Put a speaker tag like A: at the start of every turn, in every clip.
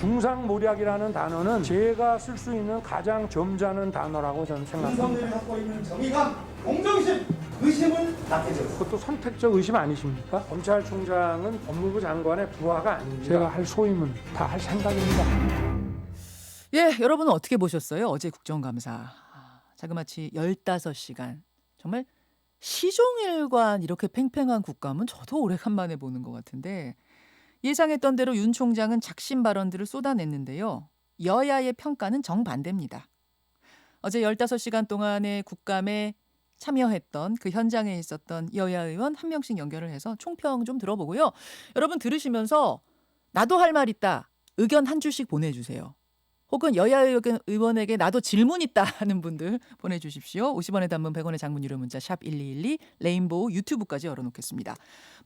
A: 중상모략이라는 단어는 제가 쓸 수 있는 가장 점잖은 단어라고 저는 생각합니다.
B: 윤석열이 갖고 있는 정의감, 공정심, 의심을 나타내죠.
A: 그것도 선택적 의심 아니십니까? 검찰총장은 법무부 장관의 부하가 아닙니다. 제가 할 소임은 다 할 생각입니다.
C: 예, 여러분은 어떻게 보셨어요? 어제 국정감사. 자그마치 15시간. 정말 시종일관 이렇게 팽팽한 국감은 저도 오래간만에 보는 것 같은데 예상했던 대로 윤 총장은 작심 발언들을 쏟아냈는데요. 여야의 평가는 정반대입니다. 어제 15시간 동안의 국감에 참여했던 그 현장에 있었던 여야 의원 한 명씩 연결을 해서 총평 좀 들어보고요. 여러분 들으시면서 나도 할 말 있다. 의견 한 줄씩 보내주세요. 혹은 여야 의원에게 나도 질문 있다 하는 분들 보내주십시오. 50원의 단문 100원의 장문 유료 문자 샵 1212 레인보우 유튜브까지 열어놓겠습니다.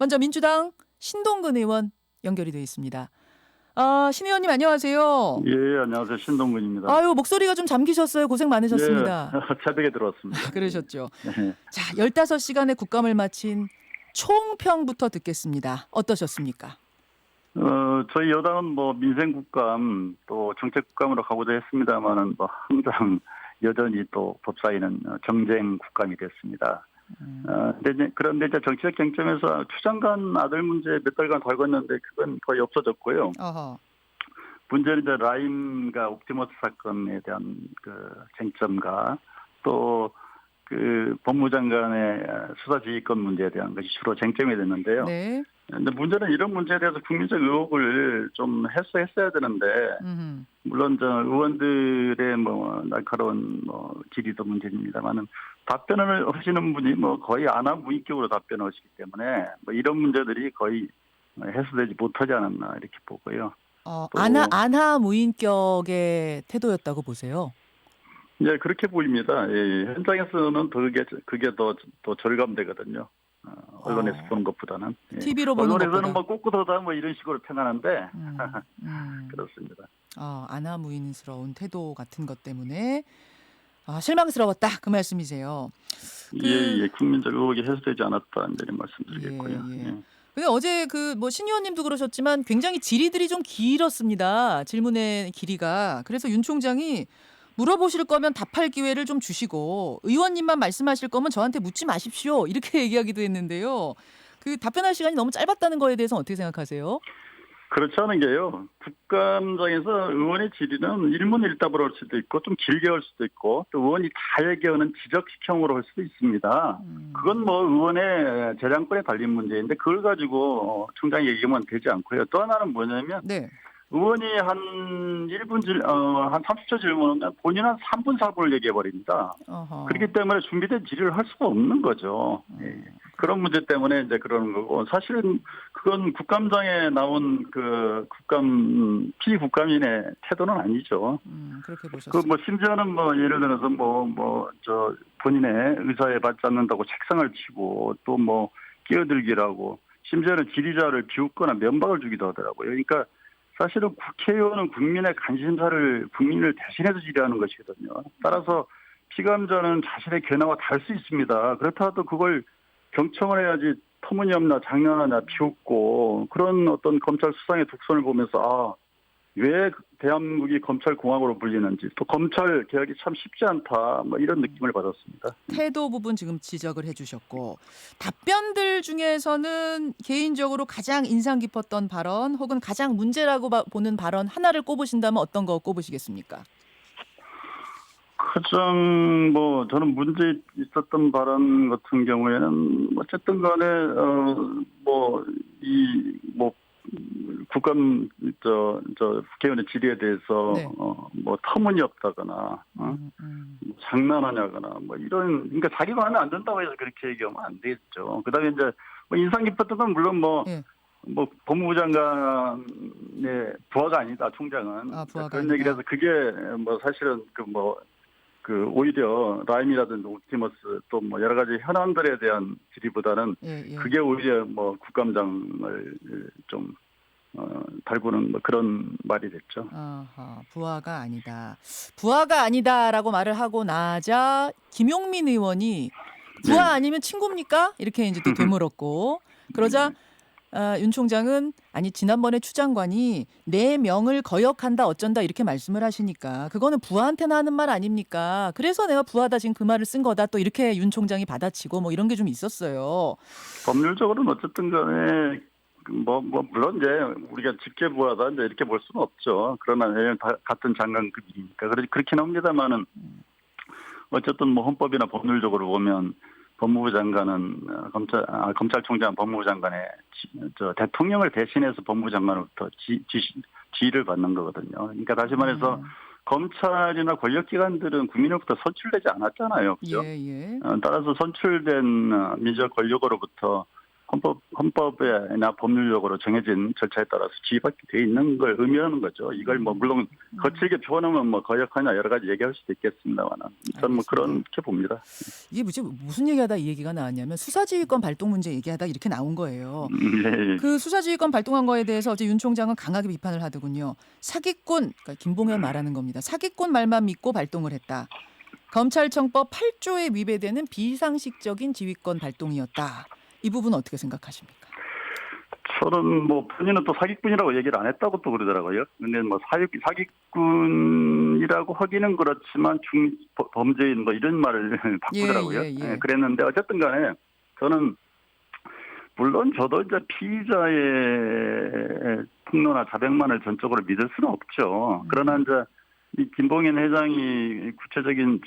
C: 먼저 민주당 신동근 의원 연결이 되어 있습니다. 신 의원님 안녕하세요.
D: 예, 안녕하세요. 신동근입니다.
C: 아유, 목소리가 좀 잠기셨어요. 고생 많으셨습니다.
D: 예, 새벽에 들어왔습니다.
C: 그러셨죠.
D: 네.
C: 자, 15시간의 국감을 마친 총평부터 듣겠습니다. 어떠셨습니까?
D: 저희 여당은 뭐 민생국감 또 정책국감으로 가고자 했습니다만은 뭐 항상 여전히 또 법사위는 정쟁국감이 됐습니다. 그런데 이제 정치적 쟁점에서 추 장관 아들 문제 몇 달간 달궜는데 그건 거의 없어졌고요.
C: 어허.
D: 문제는 이제 라임과 옵티머스 사건에 대한 그 쟁점과 또 그 법무장관의 수사지휘권 문제에 대한 것이 주로 쟁점이 됐는데요.
C: 네.
D: 근데 문제는 이런 문제에 대해서 국민적 의혹을 좀 해소했어야 되는데, 물론 저 의원들의 뭐 날카로운 뭐 질의도 문제입니다만은 답변을 하시는 분이 뭐 거의 안하무인격으로 답변하시기 때문에 뭐 이런 문제들이 거의 해소되지 못하지 않았나 이렇게 보고요.
C: 안하 무인격의 태도였다고 보세요.
D: 예, 그렇게 보입니다. 예, 현장에서는 더 그게 더 절감되거든요. 언론에서 보는 것보다는. 예.
C: TV로 보는
D: 언론에서는
C: 것보다.
D: 뭐 꿋꿋하다 뭐 이런 식으로 평하는데 그렇습니다.
C: 안하무인스러운 태도 같은 것 때문에 실망스러웠다 그 말씀이세요.
D: 예, 국민적 의혹이 해소되지 않았다 이런 말씀드리겠고요.
C: 예. 근데 어제 신 의원님도 그러셨지만 굉장히 질의들이 좀 길었습니다. 질문의 길이가. 그래서 윤 총장이 물어보실 거면 답할 기회를 좀 주시고 의원님만 말씀하실 거면 저한테 묻지 마십시오. 이렇게 얘기하기도 했는데요. 그 답변할 시간이 너무 짧았다는 거에 대해서 어떻게 생각하세요?
D: 그렇지 않은 게요. 국감장에서 의원의 질의는 일문일답으로 할 수도 있고 좀 길게 할 수도 있고 또 의원이 다 얘기하는 지적식형으로 할 수도 있습니다. 그건 뭐 의원의 재량권에 달린 문제인데 그걸 가지고 총장이 얘기하면 되지 않고요. 또 하나는 뭐냐면
C: 네.
D: 의원이 한 30초 질문하면 본인은 3분 4분을 얘기해버립니다.
C: 어허.
D: 그렇기 때문에 준비된 질의를 할 수가 없는 거죠. 예. 그런 문제 때문에 이제 그러는 거고 사실은 그건 국감장에 나온 그 피국감인의 태도는 아니죠.
C: 그렇게 보셨어요.
D: 심지어는 예를 들어서 본인의 의사에 받지 않는다고 책상을 치고 또 끼어들기라고 심지어는 질의자를 비웃거나 면박을 주기도 하더라고요. 그러니까 사실은 국회의원은 국민의 관심사를 국민을 대신해서 질의하는 것이거든요. 따라서 피감자는 자신의 견해와 다를 수 있습니다. 그렇다고 그걸 경청을 해야지 터무니없나 장난하냐 비웃고 그런 어떤 검찰 수상의 독선을 보면서 왜 대한민국이 검찰공화국으로 불리는지 또 검찰 개혁이 참 쉽지 않다 이런 느낌을 받았습니다.
C: 태도 부분 지금 지적을 해주셨고 답변들 중에서는 개인적으로 가장 인상 깊었던 발언 혹은 가장 문제라고 보는 발언 하나를 꼽으신다면 어떤 거 꼽으시겠습니까?
D: 가장 저는 문제 있었던 발언 같은 경우에는 어쨌든 간에 국감 국회의원의 질의에 대해서
C: 네.
D: 터무니없다거나 장난하냐거나 이런 그러니까 자기가 하면 안 된다고 해서 그렇게 얘기하면 안 되겠죠. 그다음에 이제 인상 깊었던 건 물론
C: 예.
D: 법무부 장관의 부하가 아니다 총장은
C: 부하가
D: 그런
C: 아니다.
D: 얘기를 해서 그게 사실은 오히려 라임이라든지 옵티머스 또 여러 가지 현안들에 대한 질의보다는 그게 오히려 국감장을 좀 달구는 그런 말이 됐죠.
C: 부하가 아니다. 부하가 아니다라고 말을 하고 나자 김용민 의원이 부하 아니면 친구입니까? 이렇게 이제 또 되물었고 그러자 윤 총장은 아니 지난번에 추 장관이 내 명을 거역한다 어쩐다 이렇게 말씀을 하시니까 그거는 부하한테나 하는 말 아닙니까? 그래서 내가 부하다 지금 그 말을 쓴 거다 또 이렇게 윤 총장이 받아치고 뭐 이런 게 좀 있었어요.
D: 법률적으로는 어쨌든 간에 물론 이제 우리가 직계 부하다 이제 이렇게 볼 수는 없죠. 그러나 다 같은 장관급이니까 그렇긴 합니다만은 어쨌든 뭐 헌법이나 법률적으로 보면 법무부 장관은 검찰총장 법무부 장관의 대통령을 대신해서 법무부 장관으로부터 지휘를 받는 거거든요. 그러니까 다시 말해서 검찰이나 권력기관들은 국민으로부터 선출되지 않았잖아요. 그죠?
C: 예.
D: 따라서 선출된 민주적 권력으로부터 헌법이나 법률적으로 정해진 절차에 따라서 지휘받게 돼 있는 걸 의미하는 거죠. 이걸 뭐 물론 거칠게 표현하면 뭐 거역하냐 여러 가지 얘기할 수도 있겠습니다만 저는 뭐 그렇게 봅니다.
C: 이게 무슨 얘기하다 이 얘기가 나왔냐면 수사지휘권 발동 문제 얘기하다 이렇게 나온 거예요.
D: 예.
C: 그 수사지휘권 발동한 거에 대해서 어제 윤 총장은 강하게 비판을 하더군요. 사기꾼, 그러니까 김봉현 말하는 겁니다. 사기꾼 말만 믿고 발동을 했다. 검찰청법 8조에 위배되는 비상식적인 지휘권 발동이었다. 이 부분 어떻게 생각하십니까?
D: 저는 뭐 본인은 또 사기꾼이라고 얘기를 안 했다고 또 그러더라고요. 근데 뭐 사기꾼이라고 하기는 그렇지만 범죄인 뭐 이런 말을 바꾸더라고요.
C: 예.
D: 그랬는데 어쨌든 간에 저는 물론 저도 이제 피의자의 폭로나 자백만을 전적으로 믿을 수는 없죠. 그러나 이제 이 김봉현 회장이 구체적인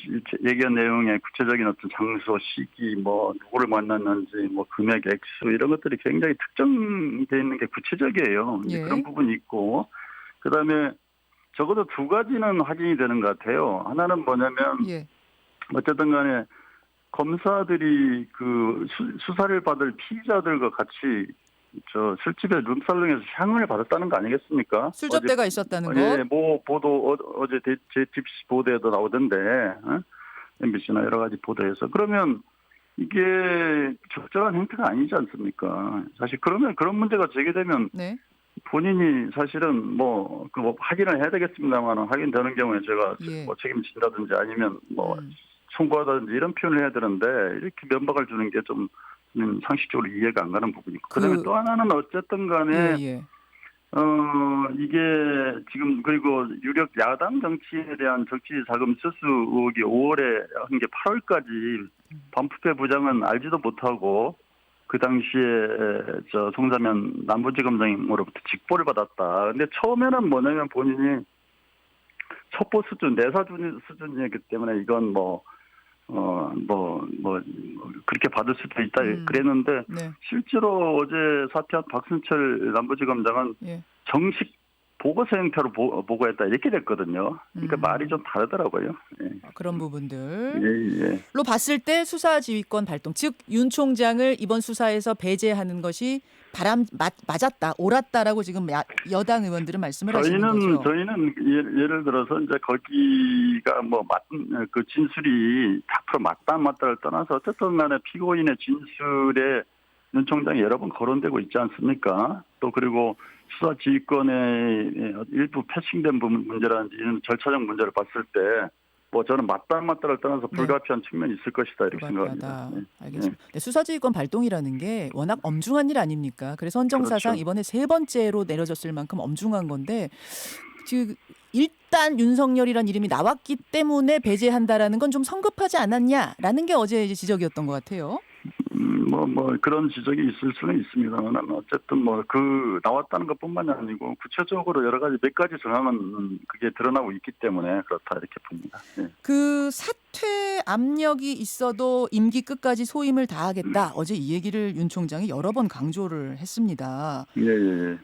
D: 얘기한 내용의 구체적인 어떤 장소, 시기, 뭐 누구를 만났는지, 뭐 금액, 액수 이런 것들이 굉장히 특정돼 있는 게 구체적이에요.
C: 예.
D: 그런 부분이 있고, 그 다음에 적어도 두 가지는 확인이 되는 것 같아요. 하나는 뭐냐면 어쨌든 간에 검사들이 그 수사를 받을 피의자들과 같이 술집에 룸살롱에서 향을 받았다는 거 아니겠습니까?
C: 술접대가 있었다는 거.
D: 예, 뭐 보도 어제 JTBC 보도에도 나오던데 MBC나 여러 가지 보도에서 그러면 이게 적절한 행태가 아니지 않습니까? 사실 그러면 그런 문제가 제기되면 본인이 사실은 뭐 확인을 해야 되겠습니다만 확인되는 경우에 제가 뭐 책임진다든지 아니면 뭐 청구하다든지 이런 표현을 해야 되는데 이렇게 면박을 주는 게 좀 상식적으로 이해가 안 가는 부분이고 그다음에 또 하나는 어쨌든 간에 이게 지금 그리고 유력 야당 정치인에 대한 정치 자금 수수 의혹이 5월에 한 게 8월까지 반부패 부장은 알지도 못하고 그 당시에 송사면 남부지검장으로부터 직보를 받았다. 근데 처음에는 뭐냐면 본인이 첩보 수준, 내사 수준이었기 때문에 이건 그렇게 받을 수도 있다 그랬는데 실제로 어제 사퇴한 박순철 남부지검장은 정식 보고서 형태로 보고했다 이렇게 됐거든요. 그러니까 말이 좀 다르더라고요.
C: 그런 부분들로 봤을 때 수사지휘권 발동, 즉 윤 총장을 이번 수사에서 배제하는 것이 맞았다, 옳았다라고 지금 여당 의원들은 말씀을 하시는 거죠.
D: 저희는 예를 들어서 이제 거기가 그 진술이 100% 맞다 안 맞다를 떠나서 어쨌든 간에 피고인의 진술에 윤 총장이 여러 번 거론되고 있지 않습니까? 또 그리고 수사 지휘권의 일부 패싱된 문제라든지 이런 절차적 문제를 봤을 때 저는 맞다 안 맞다를 떠나서 불가피한 측면이 있을 것이다 이렇게 생각합니다.
C: 알겠습니다. 수사지휘권 발동이라는 게 워낙 엄중한 일 아닙니까? 그래서 헌정사상
D: 그렇죠.
C: 이번에 3번째로 내려졌을 만큼 엄중한 건데 지금 일단 윤석열이란 이름이 나왔기 때문에 배제한다라는 건 좀 성급하지 않았냐라는 게 어제 이제 지적이었던 것 같아요.
D: 그런 지적이 있을 수는 있습니다만 어쨌든 나왔다는 것뿐만이 아니고 구체적으로 여러 가지 몇 가지 정황은 그게 드러나고 있기 때문에 그렇다 이렇게 봅니다.
C: 그 사퇴 압력이 있어도 임기 끝까지 소임을 다하겠다. 어제 이 얘기를 윤 총장이 여러 번 강조를 했습니다.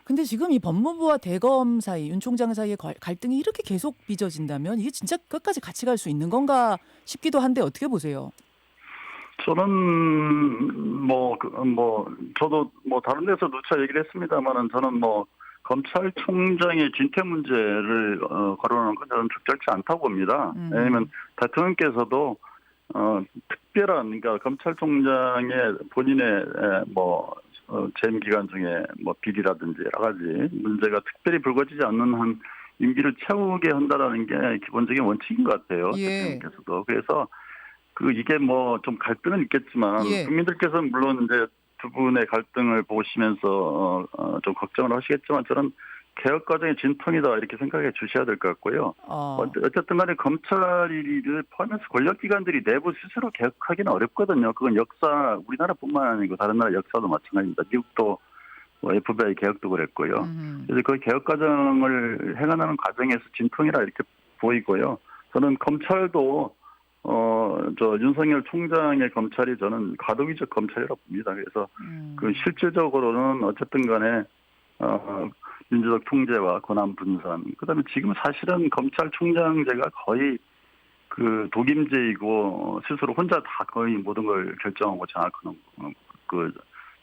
C: 근데 지금 이 법무부와 대검 사이, 윤 총장 사이의 갈등이 이렇게 계속 빚어진다면 이게 진짜 끝까지 같이 갈 수 있는 건가 싶기도 한데 어떻게 보세요?
D: 저는 저도 다른 데서 누차 얘기를 했습니다만은 저는 검찰총장의 진퇴 문제를 거론하는 건 저는 적절치 않다고 봅니다. 왜냐하면 대통령께서도 특별한 그러니까 검찰총장의 본인의 재임 기간 중에 비리라든지 여러 가지 문제가 특별히 불거지지 않는 한 임기를 채우게 한다라는 게 기본적인 원칙인 것 같아요. 대통령께서도 그래서 이게 좀 갈등은 있겠지만 국민들께서는 물론 이제 두 분의 갈등을 보시면서 좀 걱정을 하시겠지만 저는 개혁 과정의 진통이다 이렇게 생각해 주셔야 될 것 같고요. 어쨌든 간에 검찰을 포함해서 권력기관들이 내부 스스로 개혁하기는 어렵거든요. 그건 역사 우리나라뿐만 아니고 다른 나라 역사도 마찬가지입니다. 미국도 FBI 개혁도 그랬고요. 그래서 그 개혁 과정을 행하는 과정에서 진통이라 이렇게 보이고요. 저는 검찰도 저 윤석열 총장의 검찰이 저는 과도기적 검찰이라고 봅니다. 그래서 그 실질적으로는 어쨌든 간에 민주적 통제와 권한 분산. 그다음에 지금 사실은 검찰총장제가 거의 그 독임제이고 스스로 혼자 다 거의 모든 걸 결정하고 장악하는 그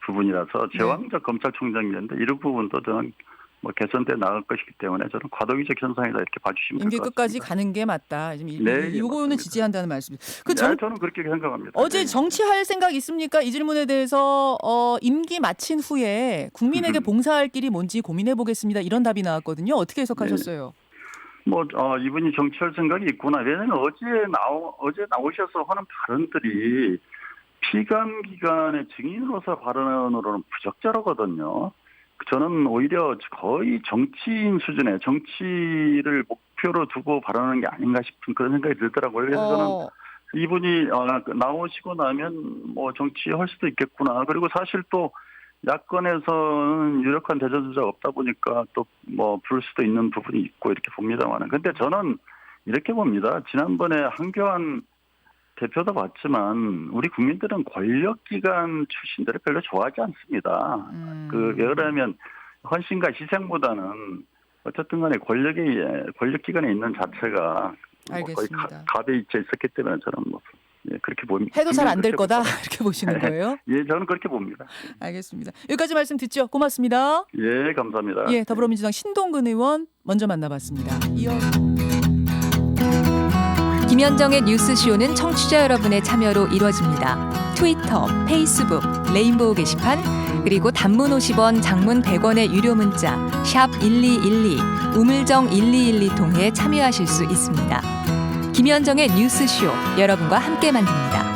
D: 부분이라서 제왕적 검찰총장제인데 이런 부분도 저는 뭐 개선돼 나갈 것이기 때문에 저는 과도기적 현상이다 이렇게 봐주시면
C: 임기
D: 될 것
C: 끝까지
D: 같습니다.
C: 가는 게 맞다. 지금
D: 네,
C: 요거는
D: 맞습니다.
C: 지지한다는 말씀.
D: 저는 그렇게 생각합니다.
C: 어제
D: 네.
C: 정치할 생각 있습니까? 이 질문에 대해서 임기 마친 후에 국민에게 봉사할 길이 뭔지 고민해 보겠습니다. 이런 답이 나왔거든요. 어떻게 해석하셨어요?
D: 뭐 이분이 정치할 생각이 있구나. 왜냐하면 어제 나오셔서 하는 발언들이 피감 기관의 증인으로서 발언으로는 부적절하거든요. 저는 오히려 거의 정치인 수준의 정치를 목표로 두고 발언하는 게 아닌가 싶은 그런 생각이 들더라고요. 그래서 저는 이분이 나오시고 나면 뭐 정치할 수도 있겠구나. 그리고 사실 또 야권에서는 유력한 대전주자가 없다 보니까 또 뭐 부를 수도 있는 부분이 있고 이렇게 봅니다만은. 근데 저는 이렇게 봅니다. 지난번에 한교안 대표도 봤지만 우리 국민들은 권력기관 출신들을 별로 좋아하지 않습니다. 왜 그러냐면 헌신과 희생보다는 어쨌든 간에 권력기관에 있는 자체가 뭐 거의 갑에 있쳐 있었기 때문에 저는 뭐 그렇게 봅니다.
C: 해도 잘 안 될 거다 이렇게 보시는 거예요?
D: 예, 저는 그렇게 봅니다.
C: 알겠습니다. 여기까지 말씀 듣죠. 고맙습니다.
D: 예, 감사합니다.
C: 예, 더불어민주당 신동근 의원 먼저 만나봤습니다.
E: 김현정의 뉴스쇼는 청취자 여러분의 참여로 이루어집니다. 트위터, 페이스북, 레인보우 게시판, 그리고 단문 50원, 장문 100원의 유료 문자 샵 1212, 우물정 1212 통해 참여하실 수 있습니다. 김현정의 뉴스쇼, 여러분과 함께 만듭니다.